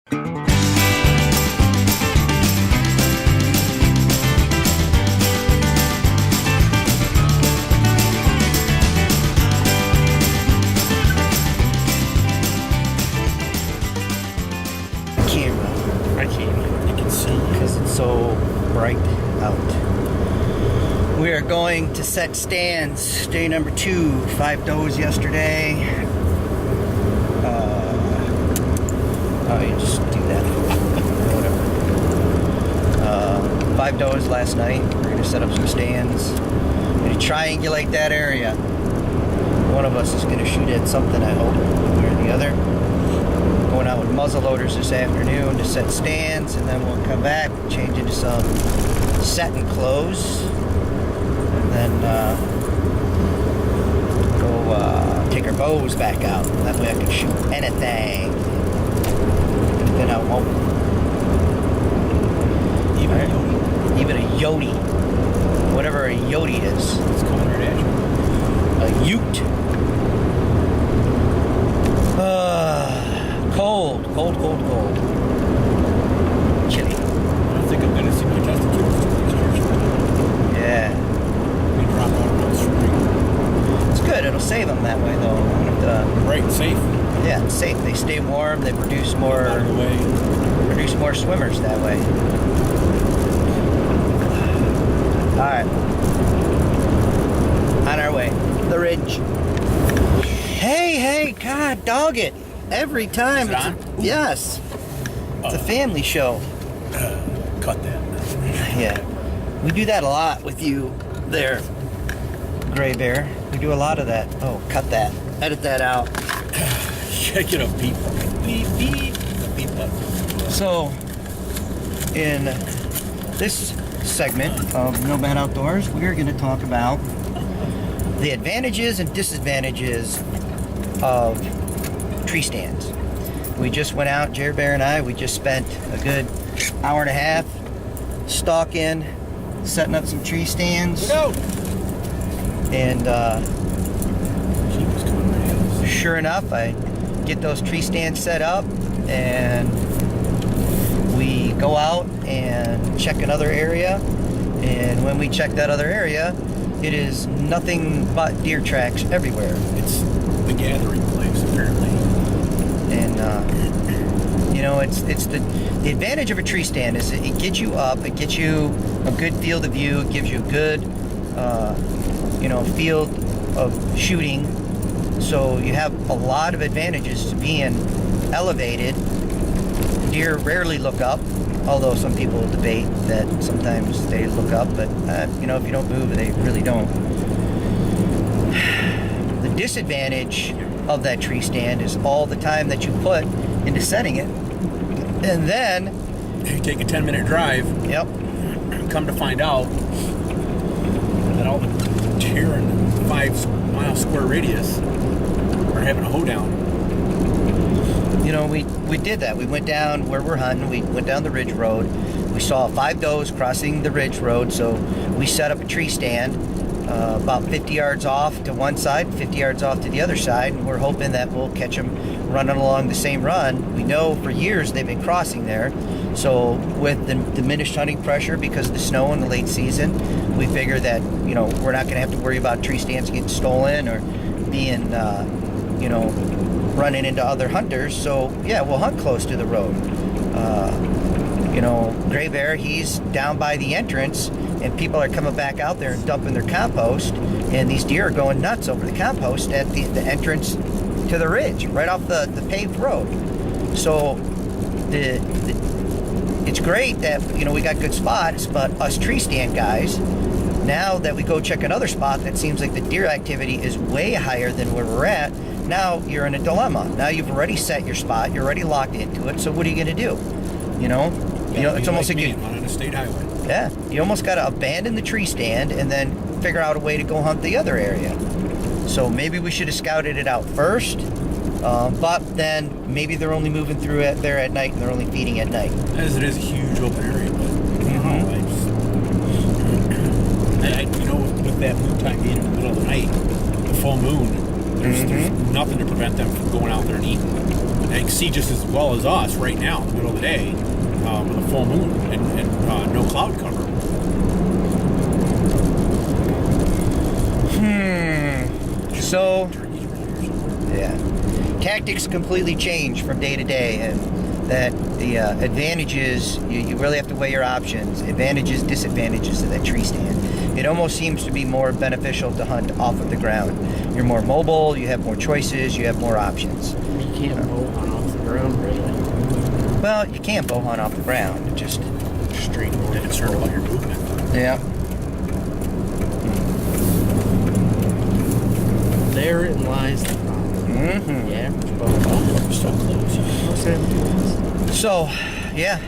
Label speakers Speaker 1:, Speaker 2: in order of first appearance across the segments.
Speaker 1: Camera.
Speaker 2: I can't. You can see.
Speaker 1: Because it's so bright out. We are going to set stands. Day number 2. 5 does yesterday. Oh, you just do that. Whatever. 5 does last night. We're going to set up some stands. We're going to triangulate that area. One of us is going to shoot at something, I hope, one way or the other. Going out with muzzleloaders this afternoon to set stands, and then we'll come back, change into some satin clothes, and then go take our bows back out. That way I can shoot anything. Then I won't. Even a yodi. Whatever a yodi is.
Speaker 2: It's coming right at you.
Speaker 1: A ute. Cold. Chilly.
Speaker 2: I don't think I'm going to see my testicles next year.
Speaker 1: Yeah.
Speaker 2: They drop out around spring.
Speaker 1: It's good. It'll save them that way, though. I don't have to,
Speaker 2: Right and safe.
Speaker 1: yeah, it's safe. They stay warm. They produce more.
Speaker 2: Out of the way.
Speaker 1: Produce more swimmers that way. All right. On our way. The ridge. Hey, God, dog it. Every time.
Speaker 2: Is it on?
Speaker 1: Yes. It's a family show.
Speaker 2: Cut that.
Speaker 1: Yeah. We do that a lot with you there, Gray Bear. We do a lot of that. Oh, cut that. Edit that out.
Speaker 2: Check it out, beep. Beep, beep. Beep up.
Speaker 1: So, in this segment of Nomad Outdoors, we are going to talk about the advantages and disadvantages of tree stands. We just went out, Jared Bear and I, we just spent a good hour and a half stalking, setting up some tree stands.
Speaker 2: Go!
Speaker 1: And sure enough, I get those tree stands set up, and we go out and check another area. And when we check that other area, it is nothing but deer tracks everywhere.
Speaker 2: It's the gathering place, apparently.
Speaker 1: And you know, it's the advantage of a tree stand is it gets you up, it gets you a good field of view, it gives you a good field of shooting. So you have a lot of advantages to being elevated. Deer rarely look up, although some people debate that sometimes they look up, but if you don't move, they really don't. The disadvantage of that tree stand is all the time that you put into setting it. And then
Speaker 2: You take a 10-minute drive.
Speaker 1: Yep.
Speaker 2: Come to find out that all the deer in the 5-mile square radius are having a hoedown.
Speaker 1: You know, we did that. We went down where we're hunting. We went down the ridge road. We saw 5 does crossing the ridge road, so we set up a tree stand about 50 yards off to one side, 50 yards off to the other side, and we're hoping that we'll catch them running along the same run. We know for years they've been crossing there, so with the diminished hunting pressure because of the snow in the late season, we figure that, we're not going to have to worry about tree stands getting stolen or being, running into other hunters. So, yeah, we'll hunt close to the road. Gray Bear, he's down by the entrance, and people are coming back out there and dumping their compost, and these deer are going nuts over the compost at the entrance to the ridge, right off the paved road. So it's great that, we got good spots, but us tree stand guys, now that we go check another spot that seems like the deer activity is way higher than where we're at, now you're in a dilemma. Now you've already set your spot, you're already locked into it, so what are you going to do? It's almost like
Speaker 2: on a state highway.
Speaker 1: Yeah, you almost got to abandon the tree stand and then figure out a way to go hunt the other area. So maybe we should have scouted it out first, but then maybe they're only moving through it there at night and they're only feeding at night.
Speaker 2: As it is a huge open area, but with that moon time being in the middle of the night, the full moon, there's nothing to prevent them from going out there and eating. they can see just as well as us right now in the middle of the day with a full moon and no cloud cover.
Speaker 1: So, yeah, tactics completely change from day to day, and that the advantages, you really have to weigh your options, advantages, disadvantages of that tree stand. It almost seems to be more beneficial to hunt off of the ground. You're more mobile, you have more choices, you have more options.
Speaker 3: You can't bow hunt off the ground, really.
Speaker 1: Well, you can bow hunt off the ground, just
Speaker 3: Straight north.
Speaker 2: They're concerned about your movement.
Speaker 1: yeah.
Speaker 3: Therein lies the problem.
Speaker 1: Mm-hmm.
Speaker 3: Yeah, bow.
Speaker 2: So close.
Speaker 3: What's that?
Speaker 1: So, yeah,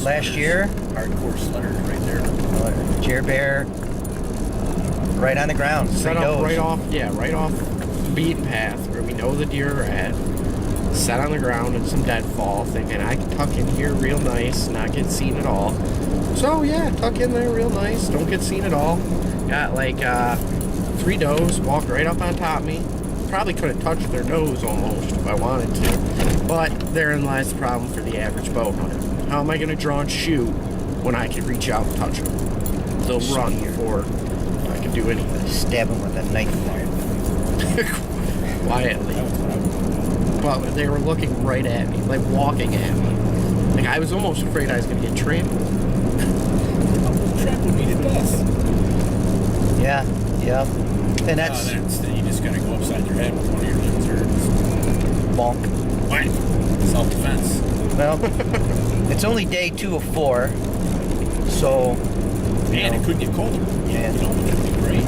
Speaker 1: last year,
Speaker 2: Hardcore sledders right there.
Speaker 1: Jer Bear, right on the ground,
Speaker 3: Set
Speaker 1: three
Speaker 3: up
Speaker 1: does.
Speaker 3: right off the beaten path where we know the deer are at. Set on the ground in some deadfall, thinking I can tuck in here real nice, not get seen at all. So yeah, tuck in there real nice, don't get seen at all. Got like 3 does, walked right up on top of me. Probably could have touched their nose almost if I wanted to. But therein lies the problem for the average bow hunter. How am I going to draw and shoot when I can reach out and touch them? They'll run before I can do anything.
Speaker 1: Stab him with a knife
Speaker 3: Quietly. But they were looking right at me, like walking at me. Like I was almost afraid I was going to get trampled.
Speaker 2: Trampled me to death.
Speaker 1: Yeah, yeah. And that's
Speaker 2: Then you just gotta go upside your head with one of your limbs or
Speaker 1: bonk.
Speaker 2: what? Self-defense.
Speaker 1: Well, it's only day 2 of 4, so
Speaker 2: And it could get colder.
Speaker 1: Yeah.
Speaker 2: You know, it could be great.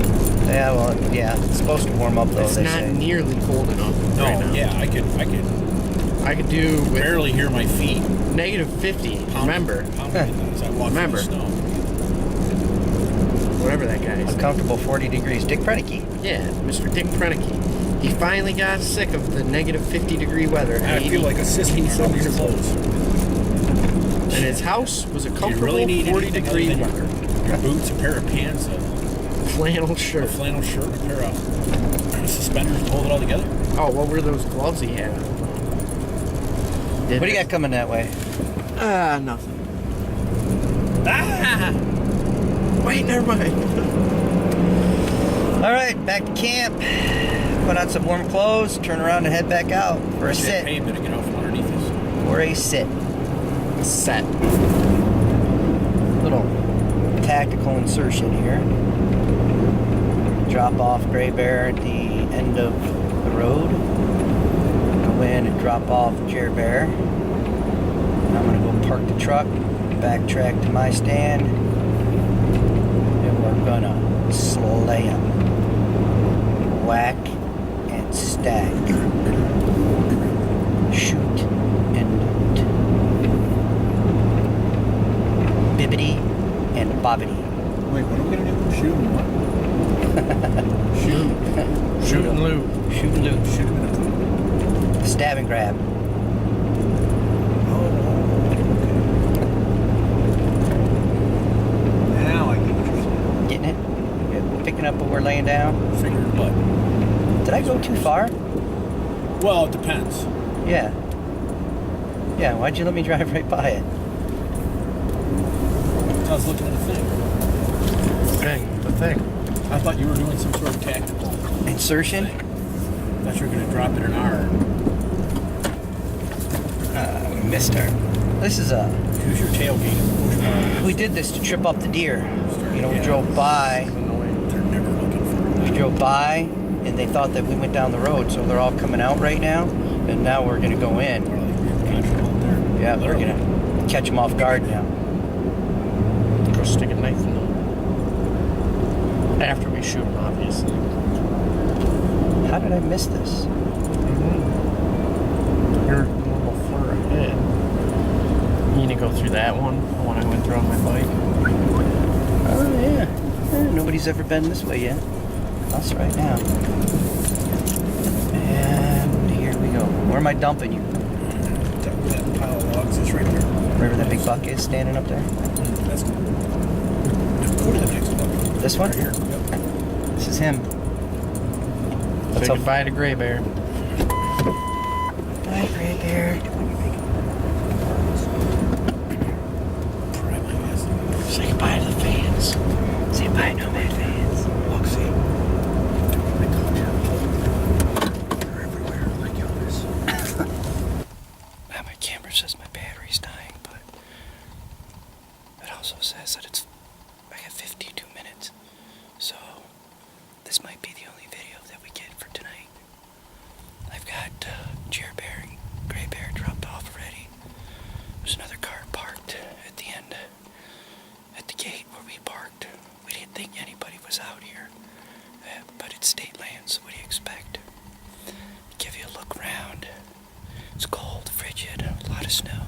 Speaker 1: yeah, well, yeah, it's supposed to warm up though.
Speaker 3: It's
Speaker 1: they
Speaker 3: not
Speaker 1: say.
Speaker 3: nearly cold enough
Speaker 2: No,
Speaker 3: right now.
Speaker 2: yeah, I could
Speaker 3: I could do with
Speaker 2: barely hear my feet.
Speaker 3: negative 50. Remember,
Speaker 2: Pounding as I walk
Speaker 3: Remember.
Speaker 2: through the snow.
Speaker 3: whatever that guy is.
Speaker 1: Uncomfortable 40 degrees. Dick Prenicky.
Speaker 3: Yeah, Mr. Dick Prenicky. He finally got sick of the negative 50-degree weather.
Speaker 2: I feel like a sissy from your clothes.
Speaker 3: And his house was a
Speaker 2: You
Speaker 3: comfortable
Speaker 2: really need
Speaker 3: 40-degree
Speaker 2: anything
Speaker 3: weather.
Speaker 2: other than your boots, a pair of pants, a
Speaker 3: Flannel shirt.
Speaker 2: flannel shirt, a pair of suspenders to hold it all together.
Speaker 3: Oh, what were those gloves he had?
Speaker 1: What do you got coming that way?
Speaker 3: Nothing.
Speaker 2: Ah!
Speaker 3: Wait, never mind.
Speaker 1: All right, back to camp. Put on some warm clothes, turn around and head back out for a
Speaker 2: Shit,
Speaker 1: sit.
Speaker 2: pavement to get out from underneath us.
Speaker 1: For a sit.
Speaker 3: Set.
Speaker 1: Little tactical insertion here. Drop off Gray Bear at the end of the road. Go in and drop off Jer Bear. I'm gonna go park the truck, backtrack to my stand, and we're gonna slay 'em. Whack and stack. Shoot and loot. Bibbity and bobbity.
Speaker 2: Wait, what are we gonna do? Shoot him what?
Speaker 3: Shoot and loot.
Speaker 1: Shoot and loot.
Speaker 2: Shoot him in the
Speaker 1: Stab and grab.
Speaker 2: Now I get what you're saying.
Speaker 1: Getting it? Yeah, picking up what we're laying down.
Speaker 2: Finger in the butt.
Speaker 1: Did I go too far?
Speaker 2: Well, it depends.
Speaker 1: Yeah. Yeah, why'd you let me drive right by it?
Speaker 2: I was looking at the thing.
Speaker 3: The thing.
Speaker 2: I thought you were doing some sort of tactical
Speaker 1: Insertion?
Speaker 2: thing. I thought you were going to drop it in R.
Speaker 1: Mister. This is a...
Speaker 2: Use your tailgate and push bar.
Speaker 1: We did this to trip up the deer. You know, we
Speaker 2: Yeah.
Speaker 1: drove by.
Speaker 2: They're never looking for
Speaker 1: We
Speaker 2: it.
Speaker 1: drove by, and they thought that we went down the road, so they're all coming out right now. And now we're going to go in. Yeah, we're going to catch them off guard now.
Speaker 3: Go stick a knife in them. After we shoot them, obviously.
Speaker 1: How did I miss this?
Speaker 3: You're a little far ahead. You need to go through that one when I went through on my bike.
Speaker 1: Oh, yeah. Nobody's ever been this way yet. Us right now. And here we go. Where am I dumping you?
Speaker 2: That pile of logs is right there.
Speaker 1: Wherever that big buck is standing up there?
Speaker 2: That's cool. Go to the next one.
Speaker 1: This one?
Speaker 2: Right here. Yep.
Speaker 1: This is him.
Speaker 3: Say goodbye to Gray Bear.
Speaker 1: Bye, Gray Bear. Say goodbye to the fans. Say bye, Nomad fans.
Speaker 2: Look, see. I told you. They're everywhere, like Elvis.
Speaker 1: Now my camera says my battery's dying, but it also says that I have 52 minutes. So this might be the only video that we get for tonight. I've got Jer Bear and Gray Bear dropped off already. There's another car parked at the end, at the gate where we parked. We didn't think anybody was out here, but it's state land, so what do you expect? Give you a look around. It's cold, frigid, a lot of snow.